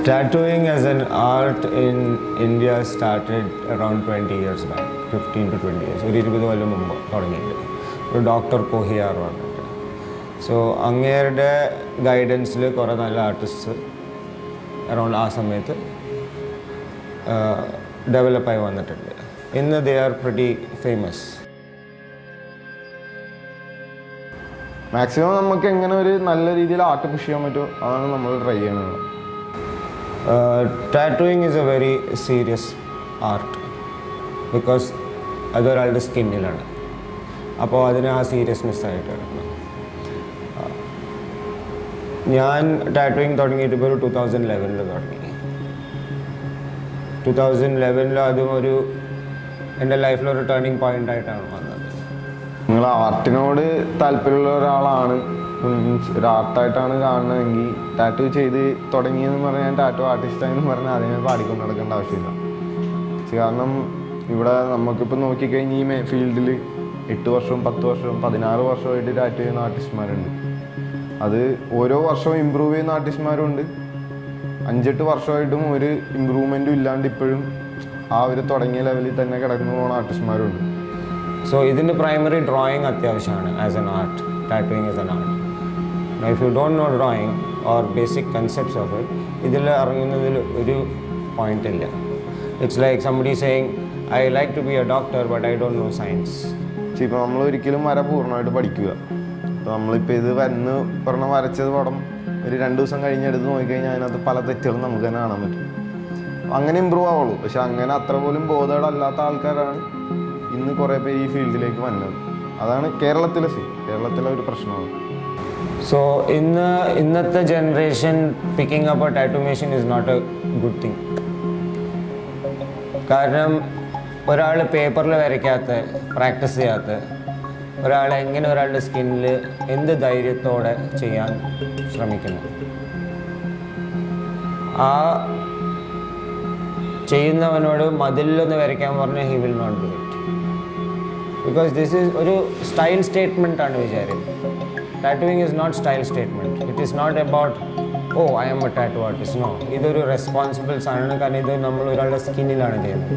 Tattooing as an art in India started around 20 years back, 15 to 20 years. ഒരു 20 കൊല്ലം മുമ്പ് തുടങ്ങിയിട്ട് ഒരു ഡോക്ടർ കൊഹിയാർ വന്നിട്ട്. സോ അങ്ങേരുടെ ഗൈഡൻസിൽ കുറേ നല്ല ആർട്ടിസ്റ്റ് അറൗണ്ട് ആ സമയത്ത് ഡെവലപ്പായി വന്നിട്ടുണ്ട്. ഇന്ന് they are pretty famous. Maximum നമുക്ക് എങ്ങനെ ഒരു നല്ല രീതിയിൽ ആർട്ട് പുഷ് ചെയ്യാൻ പറ്റുമോ അതാണ് നമ്മൾ ട്രൈ ചെയ്യണത്. Tattooing is a very serious art because അതൊരാളുടെ സ്കിന്നിലാണ്. അപ്പോൾ അതിന് ആ സീരിയസ്നെസ് ആയിട്ട് എടുക്കണം. ഞാൻ ടാറ്റൂയിങ് തുടങ്ങിയിട്ട് ഇപ്പോൾ ഒരു 2011 തുടങ്ങി. 2011 അതും ഒരു എൻ്റെ ലൈഫിലൊരു ടേണിംഗ് പോയിൻ്റ് ആയിട്ടാണ് വന്നത്. നിങ്ങൾ ആർട്ടിനോട് താല്പര്യമുള്ള ഒരാളാണ്, മീൻസ് ഒരു ആർട്ടായിട്ടാണ് കാണുന്നതെങ്കിൽ ടാറ്റു ചെയ്ത് തുടങ്ങിയെന്ന് പറഞ്ഞാൽ ഞാൻ ടാറ്റു ആർട്ടിസ്റ്റായെന്ന് പറഞ്ഞാൽ അതിനെ പാടിക്കൊണ്ട് നടക്കേണ്ട ആവശ്യമില്ല. കാരണം ഇവിടെ നമുക്കിപ്പോൾ നോക്കിക്കഴിഞ്ഞാൽ ഈ ഫീൽഡിൽ 8 വർഷവും 10 വർഷവും 16 വർഷമായിട്ട് ടാറ്റു ചെയ്യുന്ന ആർട്ടിസ്റ്റ്മാരുണ്ട്. അത് ഓരോ വർഷവും ഇമ്പ്രൂവ് ചെയ്യുന്ന ആർട്ടിസ്റ്റ്മാരുണ്ട്. 5-8 വർഷമായിട്ടും ഒരു ഇമ്പ്രൂവ്മെൻറ്റും ഇല്ലാണ്ട് ഇപ്പോഴും ആ ഒരു തുടങ്ങിയ ലെവലിൽ തന്നെ കിടന്നു പോകുന്ന ആർട്ടിസ്റ്റ്മാരുണ്ട്. സോ ഇതിൻ്റെ പ്രൈമറി ഡ്രോയിങ് അത്യാവശ്യമാണ് as an art. Tattooing is an art. Now if you don't know drawing or basic concepts of it, ഇതിൽ ഇറങ്ങുന്നതിൽ ഒരു പോയിന്റ് ഇല്ല. It's like somebody saying I like to be a doctor but I don't know science. ഇപ്പോൾ നമ്മൾ ഒരിക്കലും വര പൂർണ്ണമായിട്ട് പഠിക്കുക. അപ്പോൾ നമ്മളിപ്പോൾ ഇത് വരച്ചത് പടം ഒരു 2 ദിവസം കഴിഞ്ഞെടുത്ത് നോക്കിക്കഴിഞ്ഞാൽ അതിനകത്ത് പല തെറ്റുകളും നമുക്ക് തന്നെ കാണാൻ പറ്റും. അങ്ങനെ ഇമ്പ്രൂവ് ആവുള്ളൂ. പക്ഷെ അങ്ങനെ അത്ര പോലും ബോധേഡല്ലാത്ത ആൾക്കാരാണ് ഇന്ന് കുറേ പേര് ഈ ഫീൽഡിലേക്ക് വന്നത്. അതാണ് കേരളത്തിലെ ഒരു പ്രശ്നമാണ്. സോ ഇന്നത്തെ generation picking up a tattoo machine is not a good thing. കാരണം ഒരാൾ പേപ്പറിൽ വരയ്ക്കാത്ത, പ്രാക്ടീസ് ചെയ്യാത്ത ഒരാൾ എങ്ങനെ ഒരാളുടെ സ്കിന്നിൽ എന്ത് ധൈര്യത്തോടെ ചെയ്യാൻ ശ്രമിക്കുന്നു? ആ ചെയ്യുന്നവനോട് മതിലൊന്ന് വരയ്ക്കാൻ പറഞ്ഞാൽ he will not do it. Because this is ഒരു സ്റ്റൈൽ സ്റ്റേറ്റ്മെൻ്റ് ആണ് വിചാരിക്കുന്നത്. Tattooing is not style statement. It is not about I am a tattoo artist. No, ഇതൊരു റെസ്പോൺസിബിൾ സാധനമാണ്. കാരണം ഇത് നമ്മൾ ഒരാളുടെ സ്കിന്നിലാണ് ചെയ്യുന്നത്.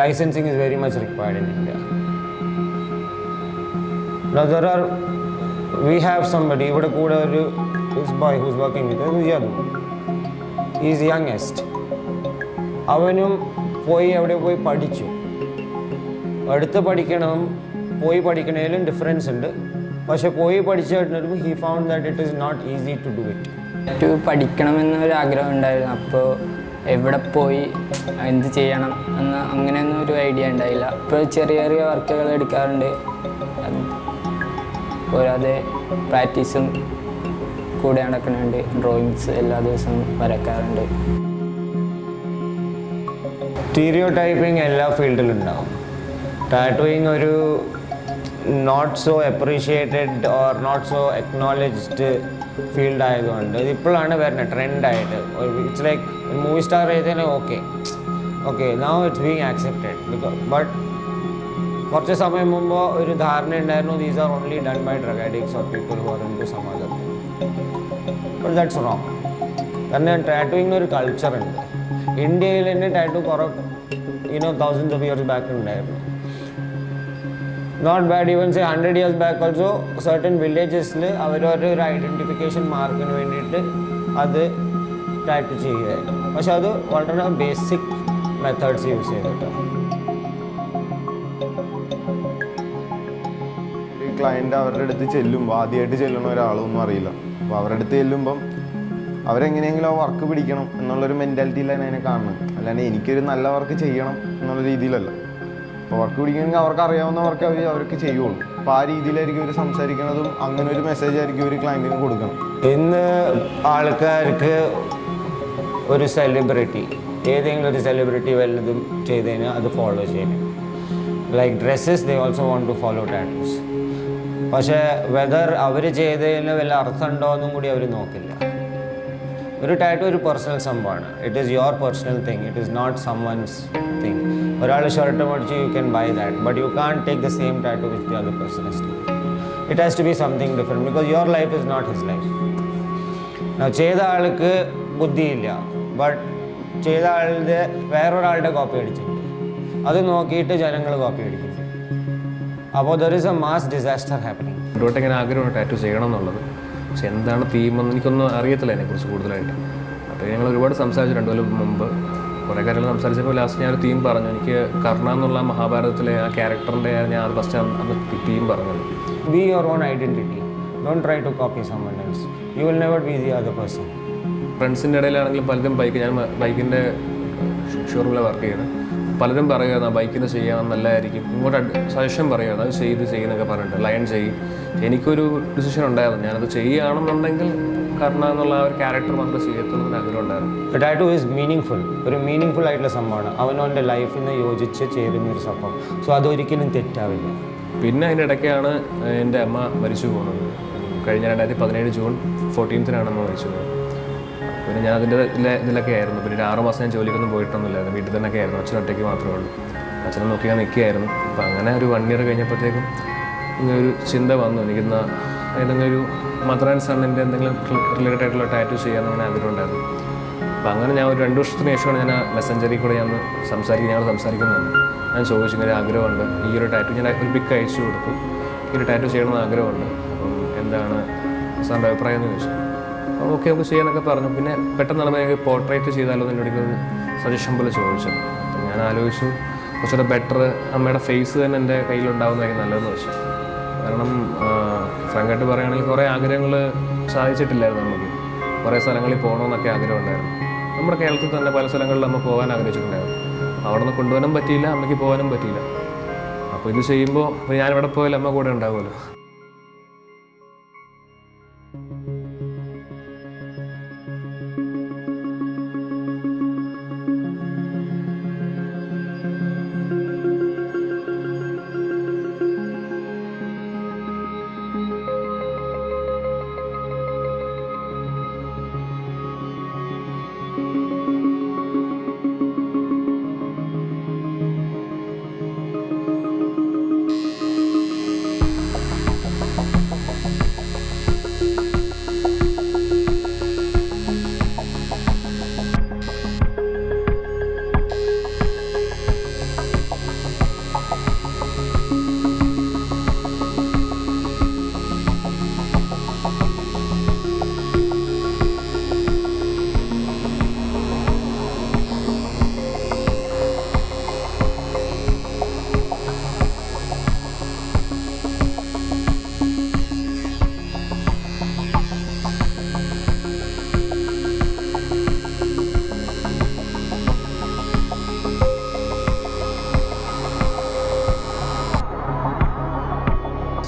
Licensing is very much required in India. Now we have somebody, ഇവിടെ കൂടെ ഒരു boy who's working with us, Yadu. He is youngest. അവനും എവിടെ പോയി പഠിച്ചു. അടുത്ത് പഠിക്കണേലും ഡിഫറൻസ് ഉണ്ട്. പക്ഷെ പഠിച്ചു കഴിഞ്ഞപ്പോൾ he found that it is not easy to do it. Tattoo പഠിക്കണമെന്നൊരു ആഗ്രഹം ഉണ്ടായിരുന്നു. അപ്പോൾ എവിടെ പോയി എന്ത് ചെയ്യണം എന്ന് അങ്ങനെയൊന്നും ഒരു ഐഡിയ ഉണ്ടായില്ല. ഇപ്പോൾ ചെറിയ വർക്കുകൾ എടുക്കാറുണ്ട്. പോരാതെ പ്രാക്ടീസും കൂടെ നടക്കുന്നുണ്ട്. ഡ്രോയിങ്സ് എല്ലാ ദിവസവും വരക്കാറുണ്ട്. സ്റ്റീരിയോടൈപ്പിംഗ് എല്ലാ ഫീൽഡിലും ഉണ്ടാവും. ടാറ്റൂയിങ് ഒരു not so appreciated or not so acknowledged field ആയതുകൊണ്ട് ഇപ്പോഴാണ് വരുന്നത് ട്രെൻഡായിട്ട്. ഇറ്റ്സ് ലൈക്ക് മൂവി സ്റ്റാർ ചെയ്തതിന് okay now it's being accepted. But കുറച്ച് സമയം മുമ്പ് ഒരു ധാരണ ഉണ്ടായിരുന്നു these are only done by drug addicts or people who are in to some other thing. But that's wrong. കാരണം ടാറ്റൂയിങ്ങിന് ഒരു കൾച്ചറുണ്ട്. ഇന്ത്യയിൽ തന്നെ tattoo thousands of years back ഉണ്ടായിരുന്നു. Not bad. Even say 100 years back also certain വില്ലേജസിൽ അവരൊരു identification മാർക്കിന് വേണ്ടിയിട്ട് അത് ടാറ്റു ചെയ്യുകയായിരുന്നു. പക്ഷെ അത് വളരെ ബേസിക് മെത്തേഡ്സ് യൂസ് ചെയ്തിട്ടാണ്. ഈ ക്ലയൻറ്റ് അവരുടെ അടുത്ത് ചെല്ലുമ്പോൾ ആദ്യമായിട്ട് ചെല്ലുന്ന ഒരാളൊന്നും അറിയില്ല. അപ്പോൾ അവരുടെ അടുത്ത് ചെല്ലുമ്പം അവരെങ്ങനെയെങ്കിലും ആ വർക്ക് പിടിക്കണം എന്നുള്ളൊരു മെൻറ്റാലിറ്റിയിലാണ് അതിനെ കാണുന്നത്. അല്ലാണ്ട് എനിക്കൊരു നല്ല വർക്ക് ചെയ്യണം എന്നുള്ള രീതിയിലല്ല. അപ്പോൾ വർക്ക് പിടിക്കണമെങ്കിൽ അവർക്ക് അറിയാവുന്ന വർക്ക് അവർക്ക് ചെയ്യുള്ളൂ. അപ്പോൾ ആ രീതിയിലായിരിക്കും അവർ സംസാരിക്കുന്നതും. അങ്ങനെ ഒരു മെസ്സേജ് ആയിരിക്കും ഒരു ക്ലയൻറ്റിന് കൊടുക്കണം. ഇന്ന് ആൾക്കാർക്ക് ഒരു സെലിബ്രിറ്റി, ഏതെങ്കിലും ഒരു സെലിബ്രിറ്റി വല്ലതും ചെയ്തതിന് അത് ഫോളോ ചെയ്യണം. Like dresses they also want to follow tattoos. പക്ഷേ വെദർ അവർ ചെയ്തതിന് വല്ല അർത്ഥമുണ്ടോ എന്നും കൂടി അവർ നോക്കില്ല. ഒരു ടാറ്റു ഒരു പേഴ്സണൽ സംഭവമാണ്. It is your personal thing. It is not someone's thing. ഒരാൾ ഷർട്ട് മേടിച്ച് you can buy that, but you can't take the same tattoo which the other person is doing. it has to be something different because your life is not his life. Now ചെയ്ത ആൾക്ക് ബുദ്ധിയില്ല, but ചെയ്ത ആളുടെ വേറൊരാളുടെ copy അടിച്ചിട്ടുണ്ട്, അത് നോക്കിയിട്ട് ജനങ്ങൾ copy അടിക്കുന്നു. അപ്പോൾ there is A mass disaster happening. ഇങ്ങോട്ട് ഇങ്ങനെ ആഗ്രഹമാണ് ടാറ്റു ചെയ്യണം എന്നുള്ളത്. പക്ഷെ എന്താണ് തീമെന്ന് എനിക്കൊന്നും അറിയത്തില്ല അതിനെക്കുറിച്ച് കൂടുതലായിട്ട്. അപ്പോൾ ഞങ്ങൾ ഒരുപാട് സംസാരിച്ചു 2 കൊല്ലം മുമ്പ് കുറേ കാര്യങ്ങൾ സംസാരിച്ചപ്പോൾ ലാസ്റ്റ് ഞാനൊരു തീം പറഞ്ഞു. എനിക്ക് കർണ എന്നുള്ള മഹാഭാരതത്തിലെ ആ ക്യാരക്ടറിൻ്റെ ഞാൻ അത് ഫസ്റ്റ് അന്ന് തീം പറഞ്ഞത്. Be your own identity. Don't try to copy someone else. You will never be the other person. ഫ്രണ്ട്സിൻ്റെ ഇടയിലാണെങ്കിലും പലരും ഞാൻ ബൈക്കിൻ്റെ ഷോറൂമിൽ വർക്ക് ചെയ്യുന്നത്, പലരും പറയുക ബൈക്കിന് ചെയ്യാൻ നല്ലതായിരിക്കും, ഇങ്ങോട്ട് സജഷൻ പറയുക അത് ചെയ്യുന്നൊക്കെ പറഞ്ഞിട്ട് ലയൺ ചെയ്യും. എനിക്കൊരു ഡിസിഷൻ ഉണ്ടായിരുന്നു, ഞാനത് ചെയ്യുകയാണെന്നുണ്ടെങ്കിൽ കർണ എന്നുള്ള ആ ഒരു ക്യാരക്ടർ മാത്രമേ ചെയ്യത്തുള്ളൂ എന്ന് ആഗ്രഹം ഉണ്ടായിരുന്നു. ടാറ്റു ഈസ് മീനിങ് ഒരു മീനിങ് ആയിട്ടുള്ള സംഭവമാണ്, അവനവൻ്റെ ലൈഫിന് യോജിച്ച് ചേരുന്നൊരു സംഭവം. സോ അതൊരിക്കലും തെറ്റാവില്ല. പിന്നെ അതിൻ്റെ ഇടയ്ക്കാണ് എൻ്റെ അമ്മ മരിച്ചു പോകുന്നത്. കഴിഞ്ഞ 2017 ജൂൺ 14 അമ്മ മരിച്ചു പോകുന്നത്. പിന്നെ ഞാൻ അതിൻ്റെ ഇതിലൊക്കെ ആയിരുന്നു. പിന്നെ 6 മാസം ഞാൻ ജോലിക്കൊന്നും പോയിട്ടൊന്നുമില്ലായിരുന്നു, വീട്ടിൽ തന്നെയൊക്കെ ആയിരുന്നു. അച്ഛനൊറ്റയ്ക്ക് മാത്രമേ ഉള്ളൂ. അച്ഛനെ നോക്കി ഞാൻ നിൽക്കുകയായിരുന്നു. അപ്പോൾ അങ്ങനെ ഒരു 1 ഇയർ കഴിഞ്ഞപ്പോഴത്തേക്കും ഇങ്ങനെ ഒരു ചിന്ത വന്നു, എനിക്കിന്ന ഏതെങ്കിലും ഒരു മദർ ആൻഡ് സണ്ണിൻ്റെ എന്തെങ്കിലും റിലേറ്റഡ് ആയിട്ടുള്ള ടാറ്റു ചെയ്യാമെന്ന് അങ്ങനെ ആഗ്രഹം ഉണ്ടായിരുന്നു. അപ്പോൾ അങ്ങനെ ഞാൻ ഒരു 2 വർഷത്തിന് ശേഷമാണ് ഞാൻ മെസ്സഞ്ചറിൽ കൂടെ ഞങ്ങൾ സംസാരിക്കുന്നുണ്ട്. ഞാൻ ചോദിച്ചു ഇങ്ങനെ ആഗ്രഹമുണ്ട്, ഈ ഒരു ടാറ്റു ഞാൻ ഒരു പിക്ക് അയച്ചു കൊടുത്തു, ഈ ഒരു ടാറ്റു ചെയ്യണമെന്ന് ആഗ്രഹമുണ്ട്, അപ്പം എന്താണ് സാറിൻ്റെ അഭിപ്രായം എന്ന് ചോദിച്ചു. അപ്പോൾ ഓക്കെ നമുക്ക് ചെയ്യാമെന്നൊക്കെ പറഞ്ഞു. പിന്നെ പെട്ടെന്നാണ് എനിക്ക് പോർട്രേറ്റ് ചെയ്താലോ എന്ന് എന്നോട് ഒരു സജഷൻ പോലെ ചോദിച്ചത്. അപ്പം ഞാൻ ആലോചിച്ചു കുറച്ചുകൂടെ ബെറ്റർ അമ്മയുടെ ഫേസ് തന്നെ എൻ്റെ കയ്യിലുണ്ടാവുന്നതായിരിക്കും നല്ലതെന്ന് വെച്ചു. കാരണം ഫ്രാങ്കായിട്ട് പറയുകയാണെങ്കിൽ കുറേ ആഗ്രഹങ്ങൾ സാധിച്ചിട്ടില്ലായിരുന്നു നമുക്ക്. കുറേ സ്ഥലങ്ങളിൽ പോകണമെന്നൊക്കെ ആഗ്രഹം ഉണ്ടായിരുന്നു. നമ്മുടെ കേരളത്തിൽ തന്നെ പല സ്ഥലങ്ങളിൽ നമ്മൾ പോകാൻ ആഗ്രഹിച്ചിട്ടുണ്ടായിരുന്നു. അവിടെ നിന്ന് കൊണ്ടുപോകാനും പറ്റിയില്ല, അമ്മയ്ക്ക് പോകാനും പറ്റിയില്ല. അപ്പോൾ ഇത് ചെയ്യുമ്പോൾ ഞാനിവിടെ പോയാലും അമ്മ കൂടെ ഉണ്ടാവുമല്ലോ.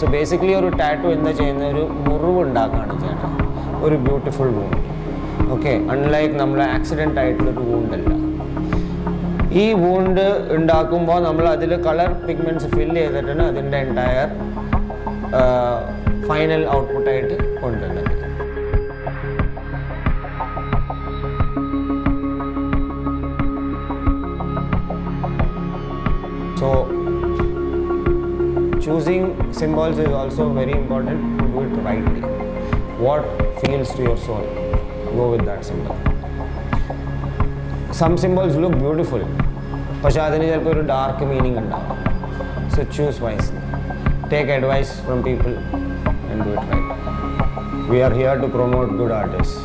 സോ ബേസിക്കലി ഒരു ടാറ്റു എന്താ ചെയ്യുന്ന, ഒരു മുറിവ് ഉണ്ടാക്കുകയാണ് ചെയ്യണം, ഒരു ബ്യൂട്ടിഫുൾ വൂണ്ട്. ഓക്കെ, അൺലൈക്ക് നമ്മൾ ആക്സിഡൻ്റ് ആയിട്ടുള്ളൊരു വൂണ്ടല്ല. ഈ വൂണ്ട് ഉണ്ടാക്കുമ്പോൾ നമ്മൾ അതിൽ കളർ പിഗ്മെൻറ്റ്സ് ഫില്ല് ചെയ്തിട്ടാണ് അതിൻ്റെ എൻറ്റയർ ഫൈനൽ ഔട്ട്പുട്ടായിട്ട് കൊണ്ടുവരുന്നത്. So choosing symbols is also very important to do it rightly. What feels to your soul, go with that symbol. Some symbols look beautiful, പക്ഷേ അതിന് ചിലപ്പോൾ ഒരു ഡാർക്ക് മീനിങ് ഉണ്ടാവും. So choose wisely. Take advice from people and do it right. We are here to promote good artists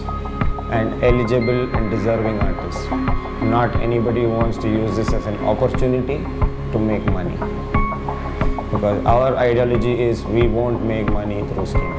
and eligible and deserving artists. Not anybody who wants to use this as an opportunity to make money. Because our ideology is we won't make money through skin.